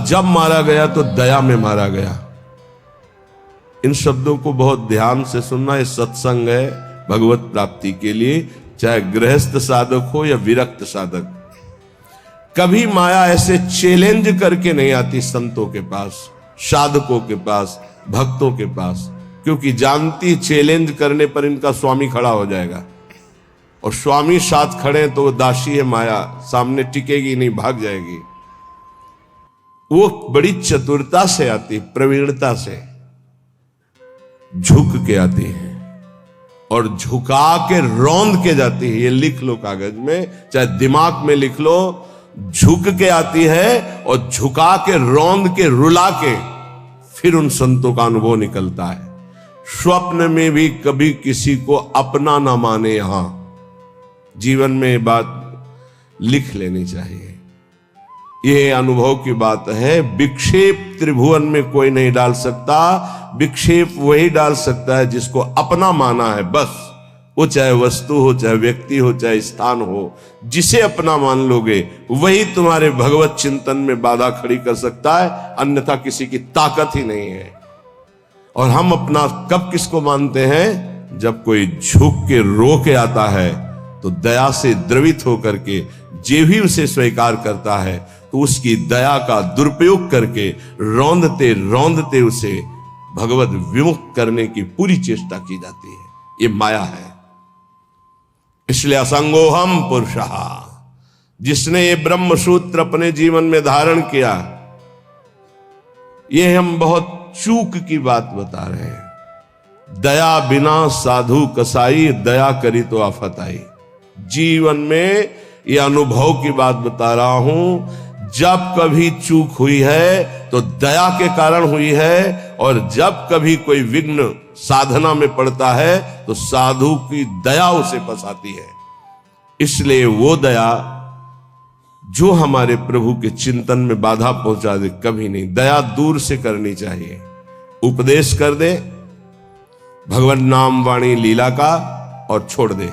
जब मारा गया तो दया में मारा गया। इन शब्दों को बहुत ध्यान से सुनना। ये सत्संग है भगवत प्राप्ति के लिए, चाहे गृहस्थ साधक हो या विरक्त साधक। कभी माया ऐसे चैलेंज करके नहीं आती संतों के पास, साधकों के पास, भक्तों के पास, क्योंकि जानती चैलेंज करने पर इनका स्वामी खड़ा हो जाएगा, और स्वामी साथ खड़े तो वो दासी है माया, सामने टिकेगी नहीं, भाग जाएगी। वो बड़ी चतुरता से आती, प्रवीणता से झुक के आती है और झुका के रौंद के जाती है। ये लिख लो कागज में, चाहे दिमाग में लिख लो। झुक के आती है और झुका के रौंद के रुला के फिर उन संतों का अनुभव निकलता है। स्वप्न में भी कभी किसी को अपना ना माने। यहां जीवन में ये बात लिख लेनी चाहिए। ये अनुभव की बात है। विक्षेप त्रिभुवन में कोई नहीं डाल सकता। विक्षेप वही डाल सकता है जिसको अपना माना है, बस। वो चाहे वस्तु हो, चाहे व्यक्ति हो, चाहे स्थान हो, जिसे अपना मान लोगे वही तुम्हारे भगवत चिंतन में बाधा खड़ी कर सकता है, अन्यथा किसी की ताकत ही नहीं है। और हम अपना कब किसको मानते हैं? जब कोई झुक के रो के आता है तो दया से द्रवित होकर के जे भी उसे स्वीकार करता है तो उसकी दया का दुरुपयोग करके रौंदते रौंदते उसे भगवत विमुक्त करने की पूरी चेष्टा की जाती है। ये माया है। इसलिए असंगोहम पुरुषः, जिसने ये ब्रह्म सूत्र अपने जीवन में धारण किया, ये हम बहुत चूक की बात बता रहे हैं। दया बिना साधु कसाई, दया करी तो आफत आई। जीवन में ये अनुभव की बात बता रहा हूं। जब कभी चूक हुई है तो दया के कारण हुई है, और जब कभी कोई विघ्न साधना में पड़ता है तो साधु की दया उसे फंसाती है। इसलिए वो दया जो हमारे प्रभु के चिंतन में बाधा पहुंचा दे, कभी नहीं। दया दूर से करनी चाहिए। उपदेश कर दे भगवान नाम वाणी लीला का और छोड़ दे।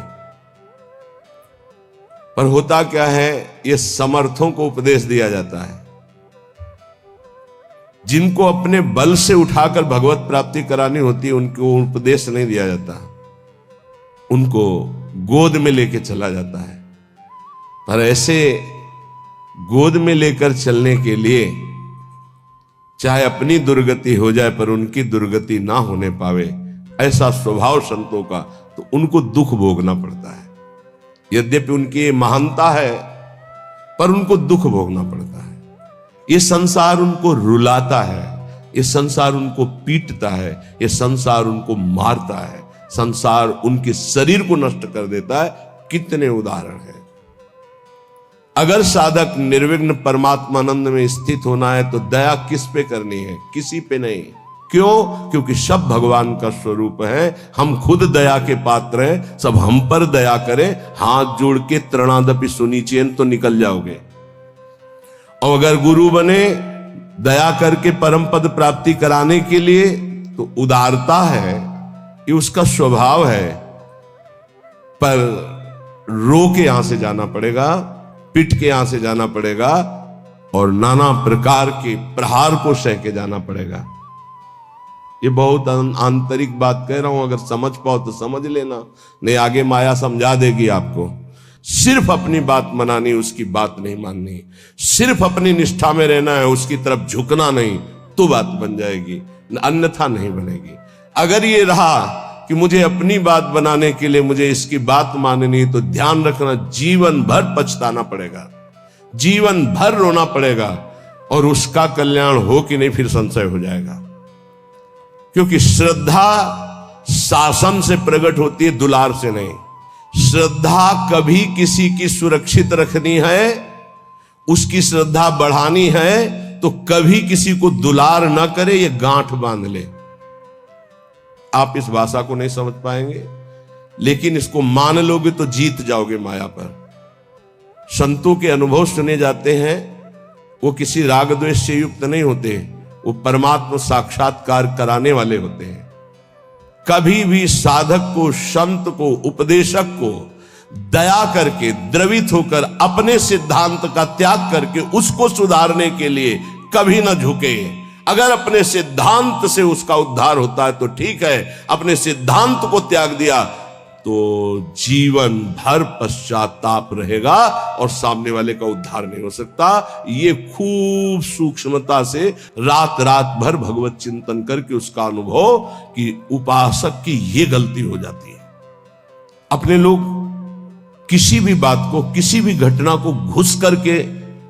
पर होता क्या है, ये समर्थों को उपदेश दिया जाता है। जिनको अपने बल से उठाकर भगवत प्राप्ति करानी होती है उनको उपदेश नहीं दिया जाता, उनको गोद में लेके चला जाता है। पर ऐसे गोद में लेकर चलने के लिए चाहे अपनी दुर्गति हो जाए पर उनकी दुर्गति ना होने पावे, ऐसा स्वभाव संतों का, तो उनको दुख भोगना पड़ता है। यद्यपि उनकी महानता है पर उनको दुख भोगना पड़ता है। ये संसार उनको रुलाता है, ये संसार उनको पीटता है, ये संसार उनको मारता है, संसार उनके शरीर को नष्ट कर देता है। कितने उदाहरण हैं। अगर साधक निर्विघ्न परमात्मानंद में स्थित होना है तो दया किस पे करनी है? किसी पे नहीं। क्यों? क्योंकि सब भगवान का स्वरूप है। हम खुद दया के पात्र हैं। सब हम पर दया करें, हाथ जोड़ के तृणादपि सुनिचेन तो निकल जाओगे। और अगर गुरु बने दया करके परम पद प्राप्ति कराने के लिए, तो उदारता है, ये उसका स्वभाव है। पर रो के यहां से जाना पड़ेगा, पिट के यहां से जाना पड़ेगा, और नाना प्रकार के प्रहार को सह के जाना पड़ेगा। ये बहुत आंतरिक बात कह रहा हूं, अगर समझ पाओ तो समझ लेना, नहीं आगे माया समझा देगी आपको। सिर्फ अपनी बात मनानी, उसकी बात नहीं माननी। सिर्फ अपनी निष्ठा में रहना है, उसकी तरफ झुकना नहीं, तो बात बन जाएगी, अन्यथा नहीं बनेगी। अगर ये रहा कि मुझे अपनी बात बनाने के लिए मुझे इसकी बात माननी, तो ध्यान रखना जीवन भर पछताना पड़ेगा, जीवन भर रोना पड़ेगा, और उसका कल्याण हो कि नहीं फिर संशय हो जाएगा। क्योंकि श्रद्धा शासन से प्रकट होती है, दुलार से नहीं। श्रद्धा कभी किसी की सुरक्षित रखनी है, उसकी श्रद्धा बढ़ानी है, तो कभी किसी को दुलार न करे, ये गांठ बांध ले। आप इस भाषा को नहीं समझ पाएंगे, लेकिन इसको मान लोगे तो जीत जाओगे माया पर। संतों के अनुभव सुने जाते हैं, वो किसी राग द्वेष से युक्त नहीं होते, वो परमात्मा साक्षात्कार कराने वाले होते हैं। कभी भी साधक को, संत को, उपदेशक को दया करके, द्रवित होकर, अपने सिद्धांत का त्याग करके उसको सुधारने के लिए कभी ना झुके। अगर अपने सिद्धांत से उसका उद्धार होता है तो ठीक है, अपने सिद्धांत को त्याग दिया तो जीवन भर पश्चाताप रहेगा और सामने वाले का उद्धार नहीं हो सकता। ये खूब सूक्ष्मता से रात रात भर भगवत चिंतन करके उसका अनुभव कि उपासक की ये गलती हो जाती है। अपने लोग किसी भी बात को, किसी भी घटना को घुस करके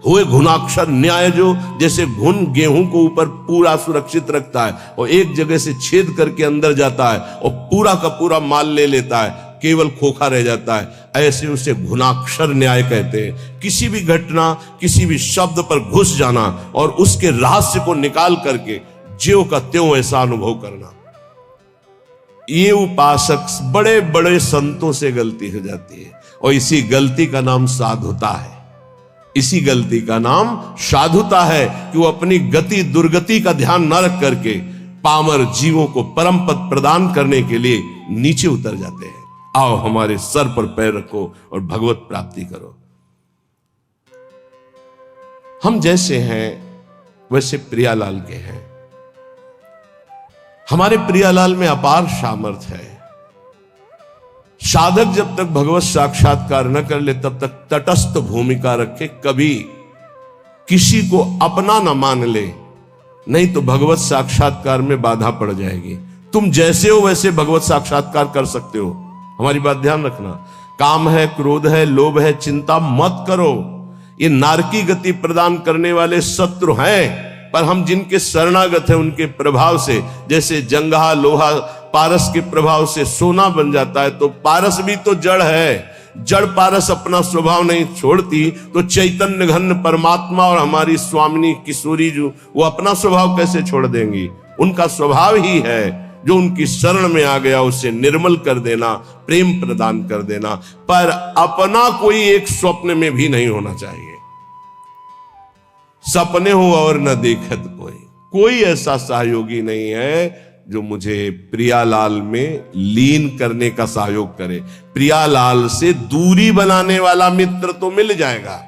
हुए घुनाक्षर न्याय, जो जैसे घुन गेहूं को ऊपर पूरा सुरक्षित रखता है और एक जगह से छेद करके अंदर जाता है और पूरा का पूरा माल ले लेता है, केवल खोखा रह जाता है, ऐसे उसे घुनाक्षर न्याय कहते हैं। किसी भी घटना, किसी भी शब्द पर घुस जाना और उसके रहस्य को निकाल करके ज्यों का त्यों ऐसा अनुभव करना, ये उपासक बड़े बड़े संतों से गलती हो जाती है। और इसी गलती का नाम साधुता है। इसी गलती का नाम साधुता है कि वो अपनी गति दुर्गति का ध्यान न रख करके पामर जीवों को परम पद प्रदान करने के लिए नीचे उतर जाते हैं। आओ हमारे सर पर पैर रखो और भगवत प्राप्ति करो। हम जैसे हैं वैसे प्रियालाल के हैं। हमारे प्रियालाल में अपार सामर्थ्य है। साधक जब तक भगवत साक्षात्कार न कर ले तब तक तटस्थ भूमिका रखे, कभी किसी को अपना न मान ले, नहीं तो भगवत साक्षात्कार में बाधा पड़ जाएगी। तुम जैसे हो वैसे भगवत साक्षात्कार कर सकते हो। हमारी बात ध्यान रखना। काम है, क्रोध है, लोभ है, चिंता मत करो। ये नारकी गति प्रदान करने वाले शत्रु हैं, पर हम जिनके शरणागत हैं उनके प्रभाव से, जैसे जंगहा लोहा पारस के प्रभाव से सोना बन जाता है, तो पारस भी तो जड़ है। जड़ पारस अपना स्वभाव नहीं छोड़ती तो चैतन्य घन परमात्मा और हमारी स्वामिनी किशोरी जो, वो अपना स्वभाव कैसे छोड़ देंगी? उनका स्वभाव ही है जो उनकी शरण में आ गया उसे निर्मल कर देना, प्रेम प्रदान कर देना। पर अपना कोई एक स्वप्न में भी नहीं होना चाहिए। सपने हो और न देखत कोई ऐसा सहयोगी नहीं है जो मुझे प्रियालाल में लीन करने का सहयोग करे। प्रियालाल से दूरी बनाने वाला मित्र तो मिल जाएगा।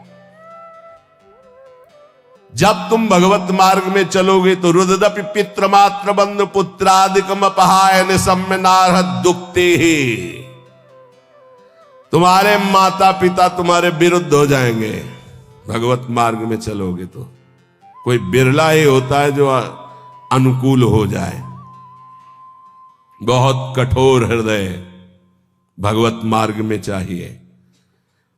जब तुम भगवत मार्ग में चलोगे तो रुददपि पित्र मात्र बंधु पुत्रादिकम अपहाय निसम्य नारहत दुखते ही, तुम्हारे माता पिता तुम्हारे विरुद्ध हो जाएंगे। भगवत मार्ग में चलोगे तो कोई बिरला ही होता है जो अनुकूल हो जाए। बहुत कठोर हृदय भगवत मार्ग में चाहिए।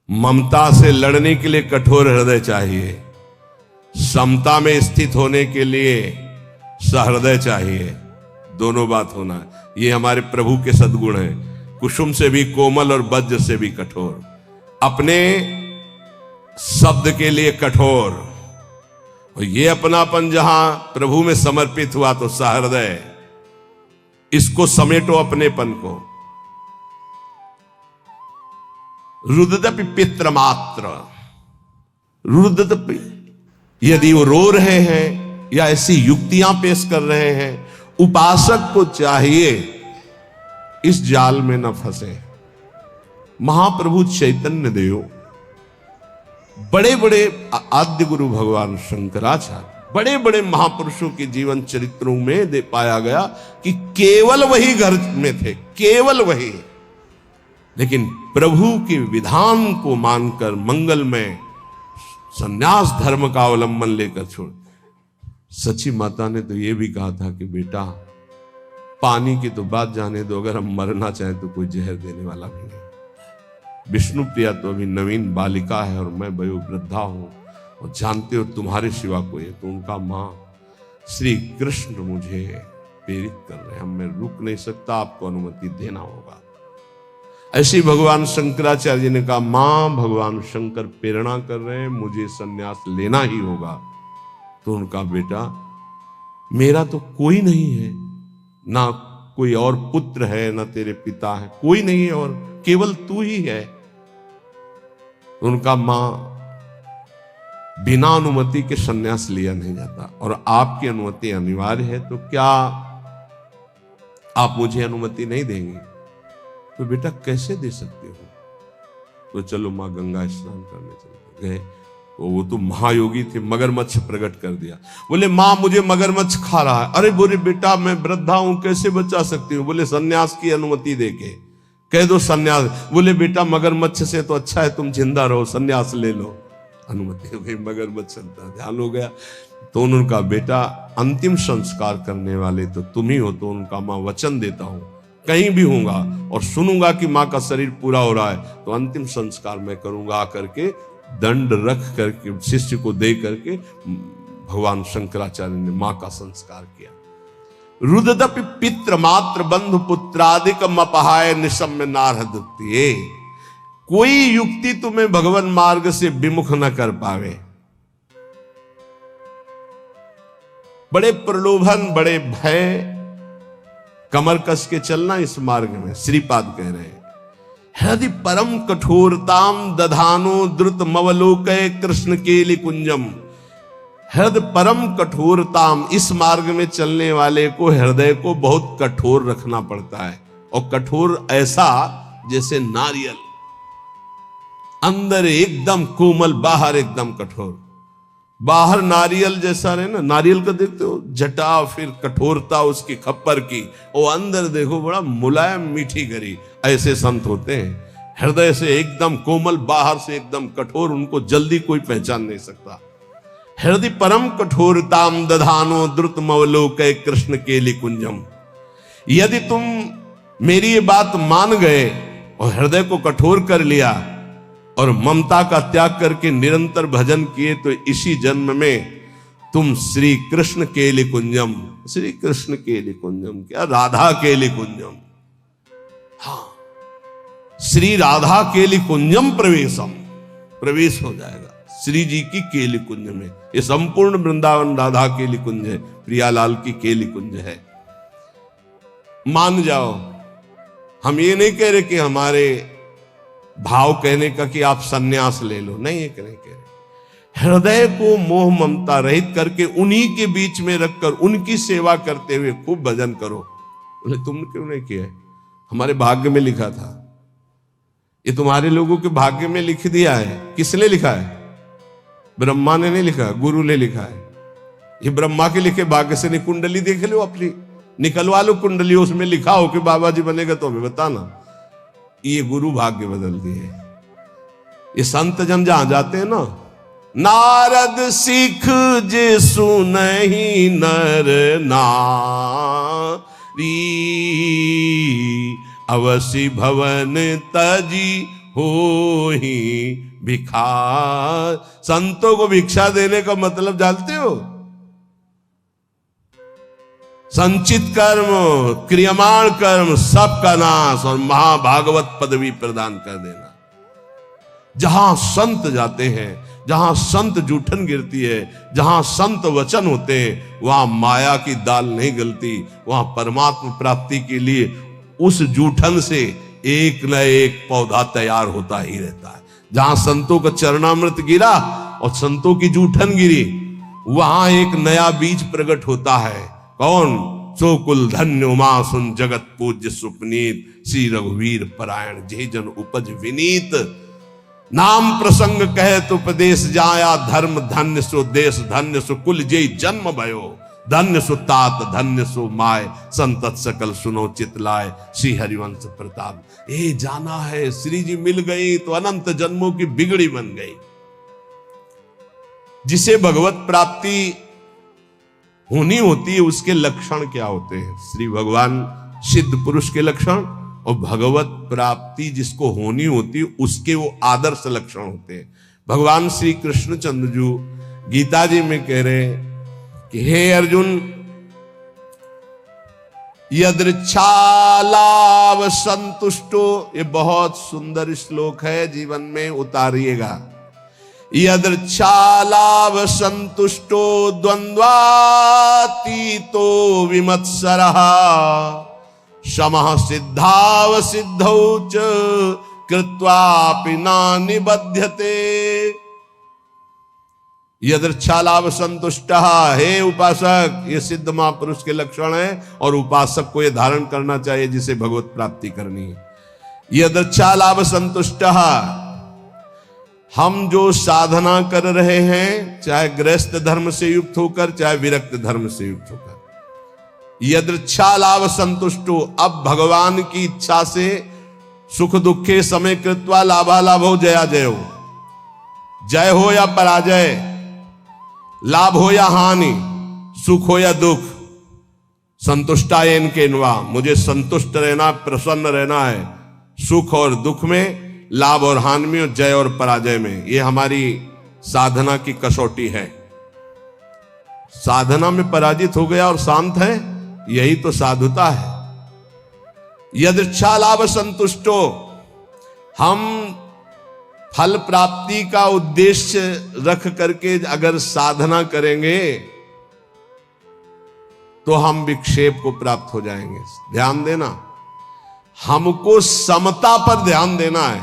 ममता से लड़ने के लिए कठोर हृदय चाहिए। समता में स्थित होने के लिए सहृदय चाहिए। दोनों बात होना है। ये हमारे प्रभु के सद्गुण हैं। कुसुम से भी कोमल और वज्र से भी कठोर। अपने शब्द के लिए कठोर, और ये अपनापन जहां प्रभु में समर्पित हुआ तो सहृदय। इसको समेटो अपनेपन को। रुददपि पित्र मात्र, रुददपि, यदि वो रो रहे हैं या ऐसी युक्तियां पेश कर रहे हैं, उपासक को चाहिए इस जाल में न फंसे। महाप्रभु चैतन्य देव, बड़े बड़े आद्य गुरु भगवान शंकराचार्य, बड़े बड़े महापुरुषों के जीवन चरित्रों में दे पाया गया कि केवल वही घर में थे, केवल वही। लेकिन प्रभु के विधान को मानकर मंगल में संन्यास धर्म का अवलंबन लेकर छोड़। सची माता ने तो यह भी कहा था कि बेटा पानी की तो बात जाने दो, अगर हम मरना चाहें तो कोई जहर देने वाला भी नहीं। विष्णु प्रिया तो अभी नवीन बालिका है और मैं वयोवृद्धा हूं, और जानते हो तुम्हारे सिवा कोई है। तो उनका मां श्री कृष्ण मुझे प्रेरित कर रहे हैं, मैं रुक नहीं सकता, आपको अनुमति देना होगा। ऐसे भगवान शंकराचार्य जी ने कहा, मां भगवान शंकर प्रेरणा कर रहे हैं, मुझे संन्यास लेना ही होगा। तो उनका बेटा मेरा तो कोई नहीं है, ना कोई और पुत्र है, ना तेरे पिता है, कोई नहीं है और केवल तू ही है। उनका मां बिना अनुमति के संन्यास लिया नहीं जाता, और आपकी अनुमति अनिवार्य है, तो क्या आप मुझे अनुमति नहीं देंगे? तो बेटा कैसे दे सकते हो? तो चलो मां गंगा स्नान करने चले गए। वो तो महायोगी थे, मगरमच्छ प्रकट कर दिया। बोले माँ मुझे मगरमच्छ खा रहा है। अरे बोले बेटा मैं वृद्धा हूं, कैसे बचा सकती हूँ? बोले सन्यास की अनुमति देके कह दो सन्यास। बोले बेटा मगरमच्छ से तो अच्छा है तुम जिंदा रहो, सन्यास ले लो। अनुमति हो गई, मगरमच्छ चलता, ध्यान हो गया। तो उनका बेटा अंतिम संस्कार करने वाले तो तुम ही हो। तो उनका माँ वचन देता हूं कहीं भी होऊंगा और सुनूंगा कि माँ का शरीर पूरा हो रहा है तो अंतिम संस्कार मैं करूंगा। आकर के दंड रख करके शिष्य को दे करके भगवान शंकराचार्य ने मां का संस्कार किया। रुददपि पित्र मात्र बंधु पुत्रादिकम अपहाय निशम्य नारहदत्ये। कोई युक्ति तुम्हें भगवान मार्ग से विमुख न कर पावे। बड़े प्रलोभन, बड़े भय, कमर कस के चलना इस मार्ग में। श्रीपाद कह रहे हैं हृदय परम कठोरताम दधानो द्रुत मवलोकय कृष्ण केलि कुंजम। हृदय परम कठोरताम, इस मार्ग में चलने वाले को हृदय को बहुत कठोर रखना पड़ता है। और कठोर ऐसा जैसे नारियल, अंदर एकदम कोमल, बाहर एकदम कठोर। बाहर नारियल जैसा रहे ना, नारियल का देखते हो जटा, फिर कठोरता उसकी खप्पर की, और अंदर देखो बड़ा मुलायम मीठी गरी। ऐसे संत होते हैं, हृदय से एकदम कोमल, बाहर से एकदम कठोर, उनको जल्दी कोई पहचान नहीं सकता। हृदय परम कठोरताम दधानो द्रुत मवलोकय कृष्ण केलि कुंजम। यदि तुम मेरी ये बात मान गए और हृदय को कठोर कर लिया और ममता का त्याग करके निरंतर भजन किए तो इसी जन्म में तुम श्री कृष्ण केलि कुंजम, श्री कृष्ण केलि कुंजम क्या, राधा केलि कुंजम, हाँ श्री राधा केलि कुंजम प्रवेशम, प्रवेश हो जाएगा श्री जी की केलि कुंज में। ये संपूर्ण वृंदावन राधा केलि कुंज है, प्रियालाल की केलि कुंज है। मान जाओ, हम ये नहीं कह रहे कि हमारे भाव कहने का कि आप सन्यास ले लो, नहीं ये कह रहे। हृदय को मोह ममता रहित करके उन्हीं के बीच में रखकर उनकी सेवा करते हुए खूब भजन करो। बोले तुमने क्यों नहीं किया? हमारे भाग्य में लिखा था। ये तुम्हारे लोगों के भाग्य में लिख दिया है। किसने लिखा है? ब्रह्मा ने नहीं लिखा, गुरु ने लिखा है। ये ब्रह्मा के लिखे भाग्य से नहीं। कुंडली देख लो अपनी, निकलवा लो कुंडली, उसमें लिखा हो कि बाबा जी बनेगा तो हमें बताना। ये गुरु भाग्य बदल दिए। ये संत जन जहां जाते हैं ना, नारद सिख जे सुनहि नर नारी, अवसि भवन तजी होहि भिखार। संतों को भिक्षा देने का मतलब जानते हो? संचित कर्म, क्रियमाण कर्म सबका नाश और महाभागवत पदवी प्रदान कर देना। जहां संत जाते हैं, जहां संत जूठन गिरती है, जहां संत वचन होते हैं, वहां माया की दाल नहीं गलती। वहां परमात्मा प्राप्ति के लिए उस जूठन से एक न एक पौधा तैयार होता ही रहता है। जहां संतों का चरणामृत गिरा और संतों की जूठन गिरी, वहां एक नया बीज प्रकट होता है। कौन? सो कुल धन्य उमा सुन जगत पूज्य सुपनीत, श्री रघुवीर परायण जे जन उपज विनीत। नाम प्रसंग कहे तो उपदेश जाया, धर्म धन्य सो देश धन्य सो कुल जे जन्म भयो। धन्य सो तात धन्य सो माय, संतत सकल सुनो चितलाय, श्री हरिवंश प्रताप। ए जाना है श्री जी मिल गई तो अनंत जन्मों की बिगड़ी बन गई। जिसे भगवत प्राप्ति होनी होती है उसके लक्षण क्या होते हैं? श्री भगवान सिद्ध पुरुष के लक्षण और भगवत प्राप्ति जिसको होनी होती है उसके वो आदर्श लक्षण होते हैं। भगवान श्री कृष्णचंद्र जी गीता जी में कह रहे हैं कि हे अर्जुन, यदृच्छालाभ संतुष्टो, ये बहुत सुंदर श्लोक है, जीवन में उतारिएगा। यदृच्छालाभ संतुष्टो द्वंद्वातीतो विमत्सरः, समः सिद्धाव सिद्धौ च कृत्वापि न निबध्यते। यदृच्छालाभ संतुष्टः, हे उपासक, ये सिद्ध महापुरुष के लक्षण है और उपासक को ये धारण करना चाहिए जिसे भगवत प्राप्ति करनी है। यदृच्छालाभ संतुष्टः हम जो साधना कर रहे हैं, चाहे गृहस्थ धर्म से युक्त होकर, चाहे विरक्त धर्म से युक्त होकर, यदृच्छा लाभ संतुष्टो, अब भगवान की इच्छा से सुख दुखे समय कृत्वा लाभालाभो जया जयो, जय हो या पराजय, लाभ हो या हानि, सुख हो या दुख, संतुष्टायन केनवा, मुझे संतुष्ट रहना, प्रसन्न रहना है, सुख और दुख में, लाभ और हानि में, जय और पराजय में। ये हमारी साधना की कसौटी है। साधना में पराजित हो गया और शांत है, यही तो साधुता है। यदृच्छा लाभ संतुष्टो, हम फल प्राप्ति का उद्देश्य रख करके अगर साधना करेंगे तो हम विक्षेप को प्राप्त हो जाएंगे। ध्यान देना, हमको समता पर ध्यान देना है,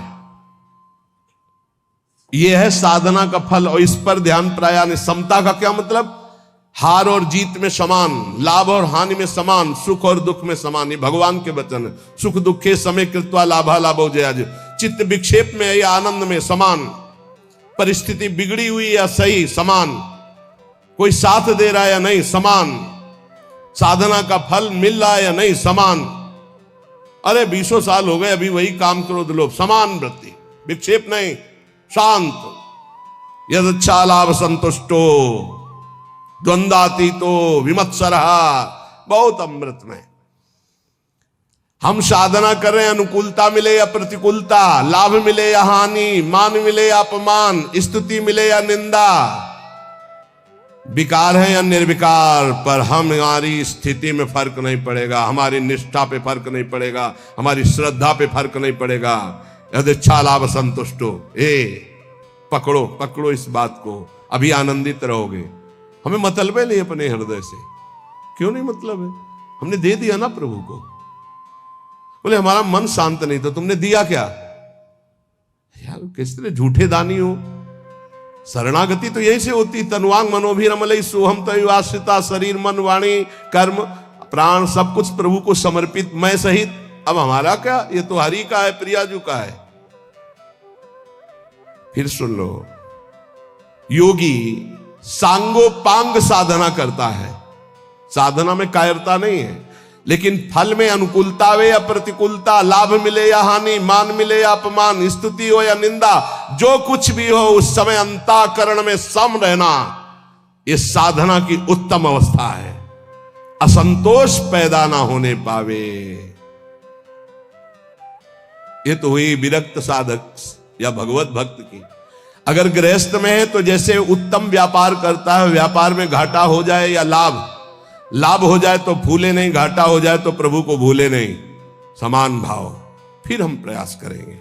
यह है साधना का फल, और इस पर ध्यान प्राय नहीं। समता का क्या मतलब? हार और जीत में समान, लाभ और हानि में समान, सुख और दुख में समान। ये भगवान के वचन है। सुख दुखे समय कृत्वा लाभा लाभो जया जय, चित्त विक्षेप में या आनंद में समान, परिस्थिति बिगड़ी हुई या सही समान, कोई साथ दे रहा है या नहीं समान, साधना का फल मिल रहा है या नहीं समान। अरे 20 साल हो गए अभी वही काम क्रोध लोभ, समान वृत्ति, विक्षेप नहीं, शांत। यदच्छा लाभ संतुष्टो द्वंद्वातीतो विमत्सरः, बहुत अमृतमय। हम साधना कर रहे हैं, अनुकूलता मिले या प्रतिकूलता, लाभ मिले या हानि, मान मिले या अपमान, स्तुति मिले या निंदा, विकार है या निर्विकार, पर हमारी स्थिति में फर्क नहीं पड़ेगा, हमारी निष्ठा पे फर्क नहीं पड़ेगा, हमारी श्रद्धा पे फर्क नहीं पड़ेगा। यदृच्छा लाभ संतुष्टो, पकड़ो पकड़ो इस बात को, अभी आनंदित रहोगे। हमें मतलब है नहीं अपने हृदय से, क्यों नहीं मतलब है? हमने दे दिया ना प्रभु को। बोले हमारा मन शांत नहीं, तो तुमने दिया क्या? यार किस तरह झूठे दानी हो। शरणागति तो यही से होती, तनुवांग मनोभिरमलई सोहम तयुआश्रिता, शरीर मन वाणी कर्म प्राण सब कुछ प्रभु को समर्पित, मैं सहित। अब हमारा क्या, ये तो हरि का है, प्रियाजू का है। फिर सुन लो, योगी सांगोपांग साधना करता है, साधना में कायरता नहीं है, लेकिन फल में अनुकूलता वे या प्रतिकूलता, लाभ मिले या हानि, मान मिले या अपमान, स्तुति हो या निंदा, जो कुछ भी हो उस समय अंतःकरण में सम रहना, यह साधना की उत्तम अवस्था है। असंतोष पैदा ना होने पावे। ये तो हुई विरक्त साधक या भगवत भक्त की। अगर गृहस्थ में है तो जैसे उत्तम व्यापार करता है, व्यापार में घाटा हो जाए या लाभ हो जाए तो भूले नहीं, घाटा हो जाए तो प्रभु को भूले नहीं, समान भाव। फिर हम प्रयास करेंगे।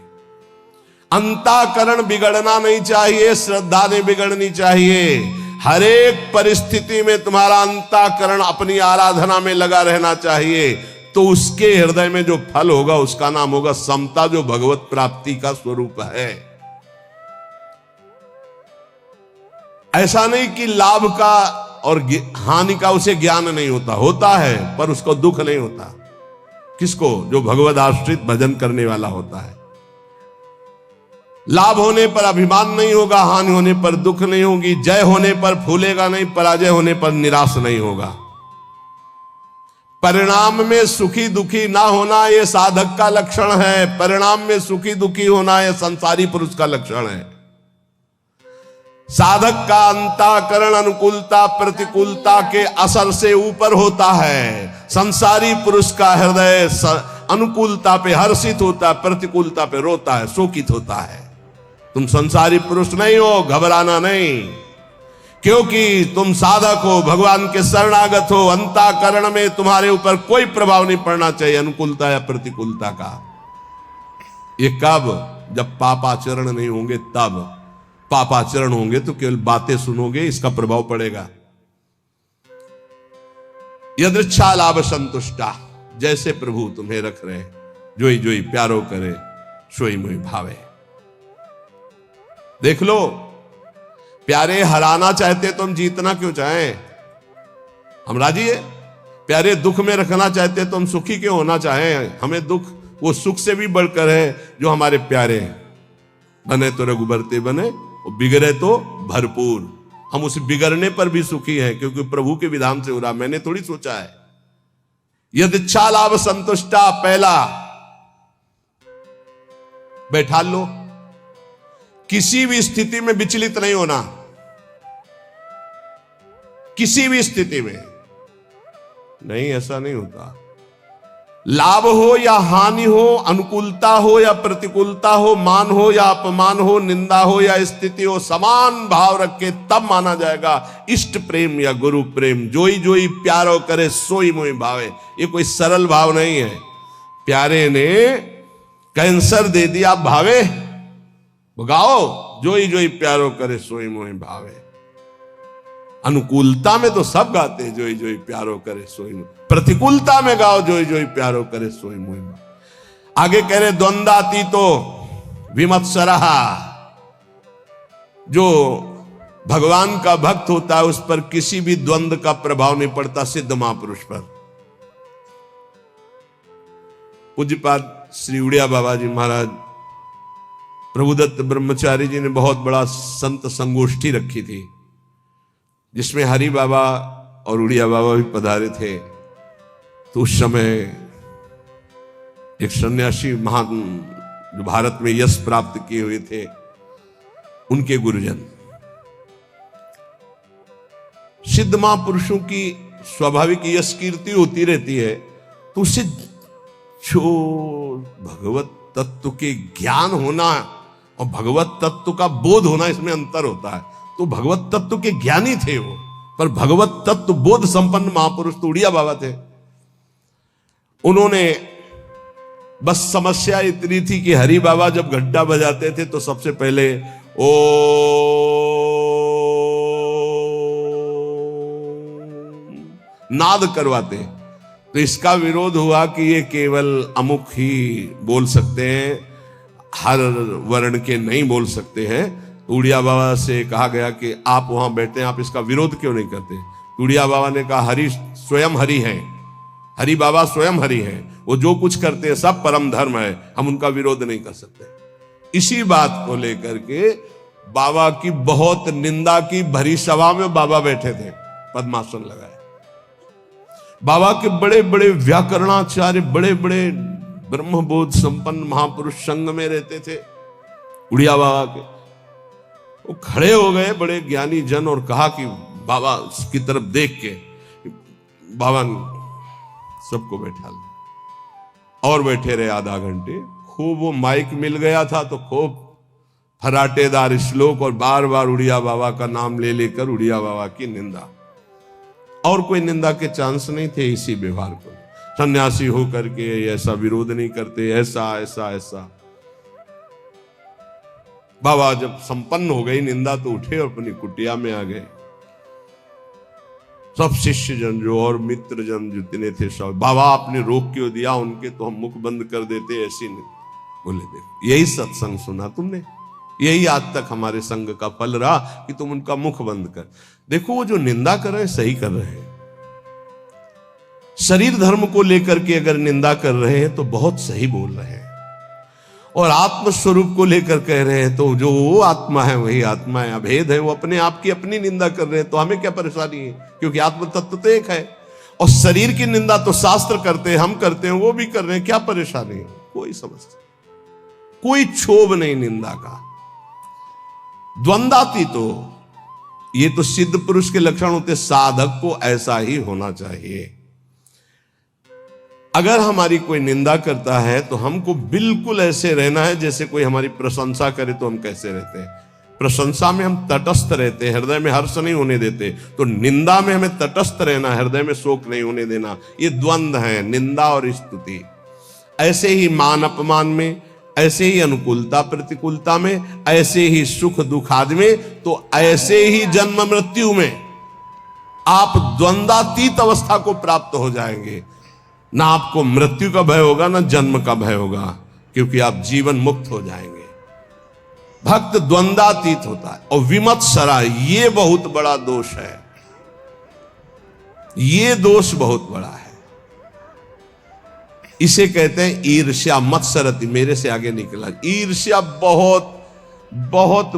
अंतःकरण बिगड़ना नहीं चाहिए, श्रद्धा नहीं बिगड़नी चाहिए। हर एक परिस्थिति में तुम्हारा अंतःकरण अपनी आराधना में लगा रहना चाहिए, तो उसके हृदय में जो फल होगा उसका नाम होगा समता, जो भगवत प्राप्ति का स्वरूप है। ऐसा नहीं कि लाभ का और हानि का उसे ज्ञान नहीं होता, होता है, पर उसको दुख नहीं होता। किसको? जो भगवद आश्रित भजन करने वाला होता है। लाभ होने पर अभिमान नहीं होगा, हानि होने पर दुख नहीं होगी, जय होने पर फूलेगा नहीं, पराजय होने पर निराश नहीं होगा। परिणाम में सुखी दुखी ना होना यह साधक का लक्षण है, परिणाम में सुखी दुखी होना यह संसारी पुरुष का लक्षण है। साधक का अंतःकरण अनुकूलता प्रतिकूलता के असर से ऊपर होता है। संसारी पुरुष का हृदय अनुकूलता पे हर्षित होता है, प्रतिकूलता पे रोता है, शोकित होता है। तुम संसारी पुरुष नहीं हो, घबराना नहीं, क्योंकि तुम साधक हो, भगवान के शरणागत हो। अंतःकरण में तुम्हारे ऊपर कोई प्रभाव नहीं पड़ना चाहिए अनुकूलता या प्रतिकूलता का। ये कब? जब पापाचरण नहीं होंगे तब। पापाचरण होंगे तो केवल बातें सुनोगे, इसका प्रभाव पड़ेगा। यदृच्छा लाभ संतुष्टा, जैसे प्रभु तुम्हें रख रहे, जोई जोई प्यारो करे, सोई मोई भावे। देख लो, प्यारे हराना चाहते तो हम जीतना क्यों चाहें? हम राजी है। प्यारे दुख में रखना चाहते तो हम सुखी क्यों होना चाहें? हमें दुख वो सुख से भी बढ़कर है जो हमारे प्यारे हैं। बने तो रघुबरते बने और बिगड़े तो भरपूर। हम उस बिगड़ने पर भी सुखी हैं क्योंकि प्रभु के विधान से हो रहा, मैंने थोड़ी सोचा है। यदिच्छा लाभ संतुष्टा, पहला बैठा लो, किसी भी स्थिति में विचलित नहीं होना, किसी भी स्थिति में नहीं, ऐसा नहीं होता। लाभ हो या हानि हो, अनुकूलता हो या प्रतिकूलता हो, मान हो या अपमान हो, निंदा हो या स्थिति हो, समान भाव रख के तब माना जाएगा इष्ट प्रेम या गुरु प्रेम। जोई जोई प्यारो करे सोई मोई भावे। ये कोई सरल भाव नहीं है। प्यारे ने कैंसर दे दिया भावे, गाओ जोई जोई प्यारो करे सोई मोई भावे। अनुकूलता में तो सब गाते हैं जोई जोई प्यारो करे सोई मोई, प्रतिकूलता में गाओ जोई जोई प्यारो करे सोई मोई। आगे कह रहे द्वंद्वातीतो विमत्सरः, जो भगवान का भक्त होता है उस पर किसी भी द्वंद्व का प्रभाव नहीं पड़ता, सिद्ध महापुरुष पर। पूज्यपाद श्री उड़िया बाबा जी महाराज, प्रभुदत्त ब्रह्मचारी जी ने बहुत बड़ा संत संगोष्ठी रखी थी जिसमें हरि बाबा और उड़िया बाबा भी पधारे थे। तो उस समय एक सन्यासी महान जो भारत में यश प्राप्त किए हुए थे, उनके गुरुजन, सिद्ध महापुरुषों की स्वाभाविक यश कीर्ति होती रहती है, तो उससे जो भगवत तत्व के ज्ञान होना और भगवत तत्व का बोध होना, इसमें अंतर होता है। तो भगवत तत्व के ज्ञानी थे वो, पर भगवत तत्व बोध संपन्न महापुरुष तो उड़िया बाबा थे। उन्होंने बस समस्या इतनी थी कि हरि बाबा जब घंटा बजाते थे तो सबसे पहले ओ नाद करवाते। तो इसका विरोध हुआ कि ये केवल अमुक ही बोल सकते हैं, हर वर्ण के नहीं बोल सकते हैं। उड़िया बाबा से कहा गया कि आप वहां बैठे हैं, आप इसका विरोध क्यों नहीं करते। उड़िया बाबा ने कहा हरि स्वयं हरि हैं, हरि बाबा स्वयं हरि हैं, वो जो कुछ करते हैं सब परम धर्म है, हम उनका विरोध नहीं कर सकते। इसी बात को लेकर के बाबा की बहुत निंदा की भरी सभा में बाबा बैठे थे, पद्मासन लगाए। बाबा के बड़े बड़े व्याकरणाचार्य, बड़े बड़े ब्रह्मबोध संपन्न महापुरुष संग में रहते थे उड़िया बाबा के। वो खड़े हो गए बड़े ज्ञानी जन और कहा कि बाबा की तरफ देख के, बाबा सबको बैठा ले और बैठे रहे आधा घंटे। खूब वो माइक मिल गया था तो खूब फराटेदार श्लोक और बार बार उड़िया बाबा का नाम ले लेकर उड़िया बाबा की निंदा, और कोई निंदा के चांस नहीं थे। इसी व्यवहार को सन्यासी होकर के ऐसा विरोध नहीं करते, ऐसा ऐसा ऐसा। बाबा जब संपन्न हो गई निंदा तो उठे और अपनी कुटिया में आ गए। सब शिष्य जन जो और मित्र जन जितने थे सब, बाबा आपने रोक क्यों दिया उनके, तो हम मुख बंद कर देते, ऐसी नहीं। बोले देखो यही सत्संग सुना तुमने, यही आज तक हमारे संग का फल रहा कि तुम उनका मुख बंद कर। देखो वो जो निंदा कर रहे हैं सही कर रहे हैं, शरीर धर्म को लेकर के अगर निंदा कर रहे हैं तो बहुत सही बोल रहे हैं, और आत्म स्वरूप को लेकर कह रहे हैं तो जो वो आत्मा है वही आत्मा है, अभेद है, वो अपने आप की अपनी निंदा कर रहे हैं, तो हमें क्या परेशानी है, क्योंकि आत्म तत्व तो एक है। और शरीर की निंदा तो शास्त्र करते हैं, हम करते हैं, वो भी कर रहे हैं, क्या परेशानी है, कोई समझते, कोई क्षोभ नहीं निंदा का। द्वंद्वातीत तो ये तो सिद्ध पुरुष के लक्षण होते, साधक को ऐसा ही होना चाहिए। अगर हमारी कोई निंदा करता है तो हमको बिल्कुल ऐसे रहना है जैसे कोई हमारी प्रशंसा करे तो हम कैसे रहते हैं। प्रशंसा में हम तटस्थ रहते हैं, हृदय में हर्ष नहीं होने देते, तो निंदा में हमें तटस्थ रहना, हृदय में शोक नहीं होने देना। ये द्वंद्व है, निंदा और स्तुति। ऐसे ही मान अपमान में, ऐसे ही अनुकूलता प्रतिकूलता में, ऐसे ही सुख दुख आदि में, तो ऐसे ही जन्म मृत्यु में आप द्वंद्वातीत अवस्था को प्राप्त हो जाएंगे। ना आपको मृत्यु का भय होगा ना जन्म का भय होगा, क्योंकि आप जीवन मुक्त हो जाएंगे। भक्त द्वंद्वातीत होता है। और विमत्सरा, ये बहुत बड़ा दोष है, ये दोष बहुत बड़ा है। इसे कहते हैं ईर्ष्या। मत्सरति, मेरे से आगे निकला। ईर्ष्या बहुत बहुत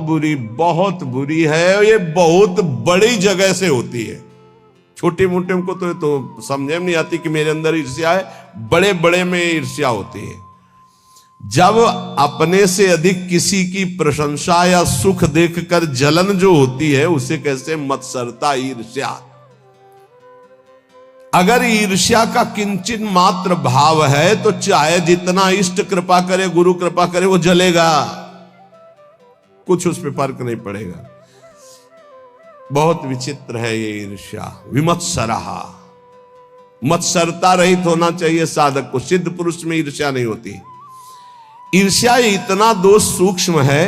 बुरी है। ये बहुत बड़ी जगह से होती है। छोटे मोटे को तो समझे में नहीं आती कि मेरे अंदर ईर्ष्या है, बड़े बड़े में ईर्ष्या होती है। जब अपने से अधिक किसी की प्रशंसा या सुख देखकर जलन जो होती है, उसे कैसे मत्सरता, ईर्ष्या। अगर ईर्ष्या का किंचित मात्र भाव है तो चाहे जितना इष्ट कृपा करे, गुरु कृपा करे, वो जलेगा, कुछ उस पर फर्क नहीं पड़ेगा। बहुत विचित्र है ये ईर्ष्या। विमत्सरहा, मत्सरता रहित होना चाहिए साधक को। सिद्ध पुरुष में ईर्ष्या नहीं होती। ईर्ष्या इतना दोष सूक्ष्म है।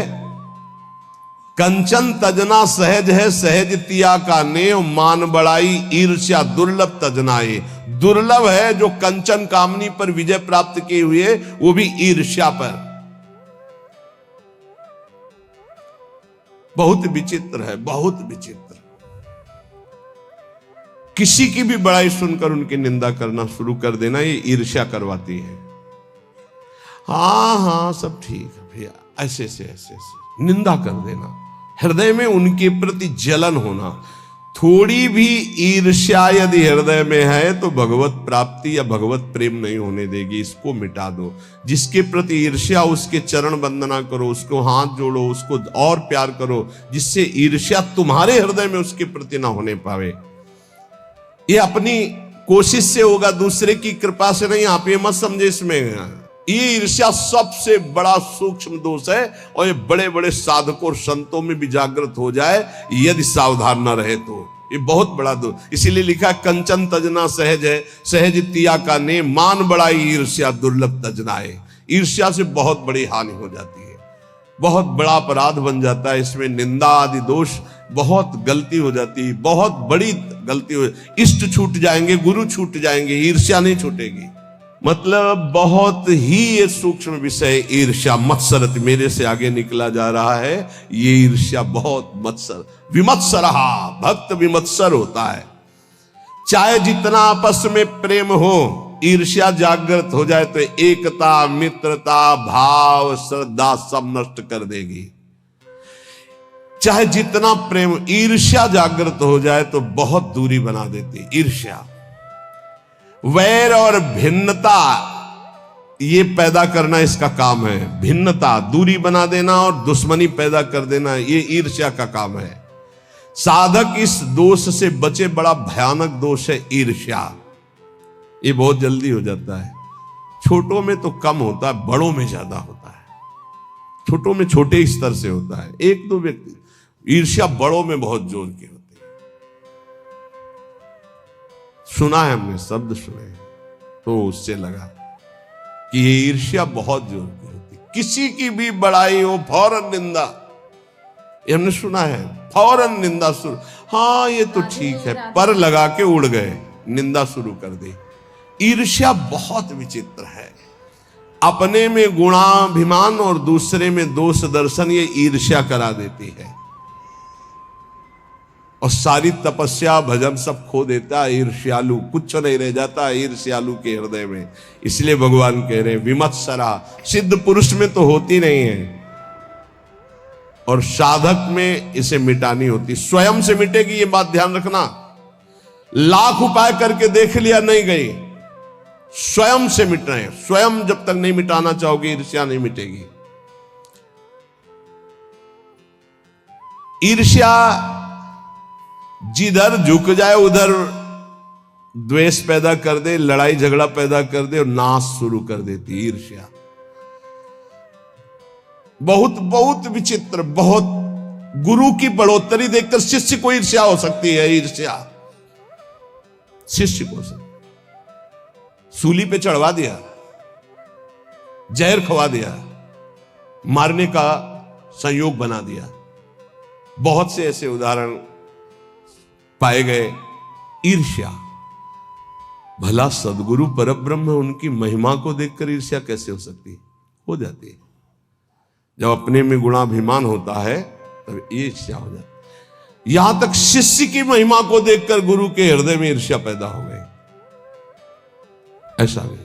कंचन तजना सहज है, सहज तिया का नेव, मान बड़ाई ईर्ष्या दुर्लभ तजनाए। दुर्लभ है जो कंचन कामनी पर विजय प्राप्त किए हुए, वो भी ईर्ष्या पर। बहुत विचित्र है, बहुत विचित्र। किसी की भी बड़ाई सुनकर उनकी निंदा करना शुरू कर देना, ये ईर्ष्या करवाती है। हाँ सब ठीक है भैया, ऐसे निंदा कर देना, हृदय में उनके प्रति जलन होना। थोड़ी भी ईर्ष्या यदि हृदय में है तो भगवत प्राप्ति या भगवत प्रेम नहीं होने देगी। इसको मिटा दो। जिसके प्रति ईर्ष्या, उसके चरण वंदना करो, उसको हाथ जोड़ो, उसको और प्यार करो, जिससे ईर्ष्या तुम्हारे हृदय में उसके प्रति ना होने पावे। ये अपनी कोशिश से होगा, दूसरे की कृपा से नहीं। आप ये मत समझे इसमें। ये ईर्ष्या सबसे बड़ा सूक्ष्म दोष है, और ये बड़े बड़े साधकों और संतों में भी जागृत हो जाए यदि सावधान न रहे तो। ये बहुत बड़ा दोष। इसीलिए लिखा कंचन तजना सहज है, सहज तिया का ने, मान बड़ाई ईर्ष्या दुर्लभ तजनाए। ईर्ष्या से बहुत बड़ी हानि हो जाती है, बहुत बड़ा अपराध बन जाता है। इसमें निंदा आदि दोष, बहुत गलती हो जाती है, बहुत बड़ी गलती हो। इष्ट छूट जाएंगे, गुरु छूट जाएंगे, ईर्ष्या नहीं छूटेगी। मतलब बहुत ही ये सूक्ष्म विषय ईर्ष्या, मत्सरत। मेरे से आगे निकला जा रहा है। ये ईर्ष्या बहुत मत्सर, विमत्सरहा, भक्त विमत्सर होता है। चाहे जितना आपस में प्रेम हो, ईर्ष्या जागृत हो जाए तो एकता, मित्रता, भाव, श्रद्धा सब नष्ट कर देगी। चाहे जितना प्रेम, ईर्ष्या जागृत हो जाए तो बहुत दूरी बना देती ईर्ष्या। वैर और भिन्नता ये पैदा करना इसका काम है। भिन्नता, दूरी बना देना और दुश्मनी पैदा कर देना, ये ईर्ष्या का काम है। साधक इस दोष से बचे। बड़ा भयानक दोष है ईर्ष्या। ये बहुत जल्दी हो जाता है। छोटों में तो कम होता है, बड़ों में ज्यादा होता है। छोटों में छोटे स्तर से होता है, एक दो व्यक्ति। ईर्ष्या बड़ों में बहुत जोर की होती है। सुना है हमने, शब्द सुने, तो उससे लगा कि ये ईर्ष्या बहुत जोर की होती है। किसी की भी बड़ाई हो, फौरन निंदा। ये हमने सुना है, फौरन निंदा शुरू। हाँ ये तो ठीक है, पर लगा के उड़ गए, निंदा शुरू कर दी। ईर्ष्या बहुत विचित्र है। अपने में गुणाभिमान और दूसरे में दोष दर्शन, ये ईर्ष्या करा देती है। और सारी तपस्या भजन सब खो देता है ईर्ष्यालु। कुछ नहीं रह जाता ईर्ष्यालु के हृदय में। इसलिए भगवान कह रहे हैं विमत्सरा। सिद्ध पुरुष में तो होती नहीं है, और साधक में इसे मिटानी होती। स्वयं से मिटेगी, ये बात ध्यान रखना। लाख उपाय करके देख लिया, नहीं गई। स्वयं से मिटना है। स्वयं जब तक नहीं मिटाना चाहोगे, ईर्ष्या नहीं मिटेगी। ईर्ष्या जिधर झुक जाए उधर द्वेष पैदा कर दे, लड़ाई झगड़ा पैदा कर दे और नाश शुरू कर देती ईर्ष्या। बहुत बहुत विचित्र। बहुत गुरु की बढ़ोतरी देखकर शिष्य को ईर्ष्या हो सकती है। ईर्ष्या शिष्य को सूली पे चढ़वा दिया, जहर खवा दिया, मारने का संयोग बना दिया। बहुत से ऐसे उदाहरण पाए गए। ईर्ष्या। भला सदगुरु परब्रह्म, उनकी महिमा को देखकर ईर्ष्या कैसे हो सकती है? हो जाती है। जब अपने में गुणाभिमान होता है तब ईर्ष्या हो जाती है। यहां तक शिष्य की महिमा को देखकर गुरु के हृदय में ईर्ष्या पैदा हो गई। ऐसा भी,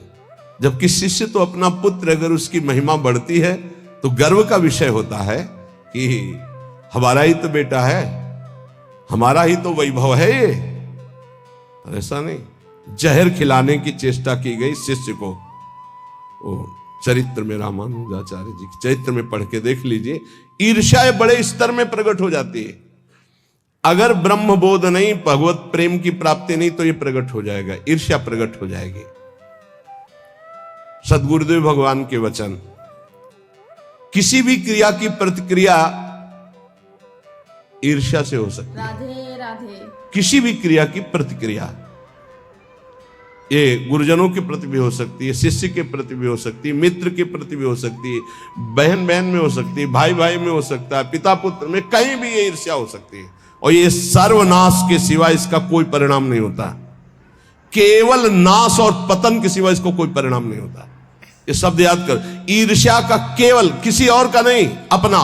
जबकि शिष्य तो अपना पुत्र, अगर उसकी महिमा बढ़ती है तो गर्व का विषय होता है कि हमारा ही तो बेटा है, हमारा ही तो वैभव है ये। पर ऐसा नहीं, जहर खिलाने की चेष्टा की गई शिष्य को। वो चरित्र में, रामानुजाचार्य जी के चरित्र में पढ़ के देख लीजिए, ईर्ष्या बड़े स्तर में प्रकट हो जाती है। अगर ब्रह्म बोध नहीं, भगवत प्रेम की प्राप्ति नहीं, तो ये प्रकट हो जाएगा, ईर्ष्या प्रकट हो जाएगी। सदगुरुदेव भगवान के वचन, किसी भी क्रिया की प्रतिक्रिया ईर्ष्या से हो सकती है। राधे राधे। किसी भी क्रिया की प्रतिक्रिया, ये गुरुजनों के प्रति भी हो सकती है, शिष्य के प्रति भी हो सकती है, मित्र के प्रति भी हो सकती है, बहन बहन में हो सकती है, भाई भाई में हो सकता है, पिता पुत्र में, कहीं भी ये ईर्ष्या हो सकती है। और ये सर्वनाश के सिवा इसका कोई परिणाम नहीं होता। केवल नाश और पतन के सिवा इसको कोई परिणाम नहीं होता। ये शब्द याद कर, ईर्ष्या का केवल, किसी और का नहीं, अपना।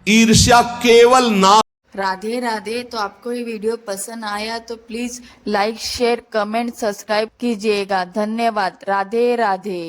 ईर्ष्या केवल नाश। राधे राधे। तो आपको ये वीडियो पसंद आया तो please like share comment subscribe कीजिएगा। धन्यवाद। राधे राधे।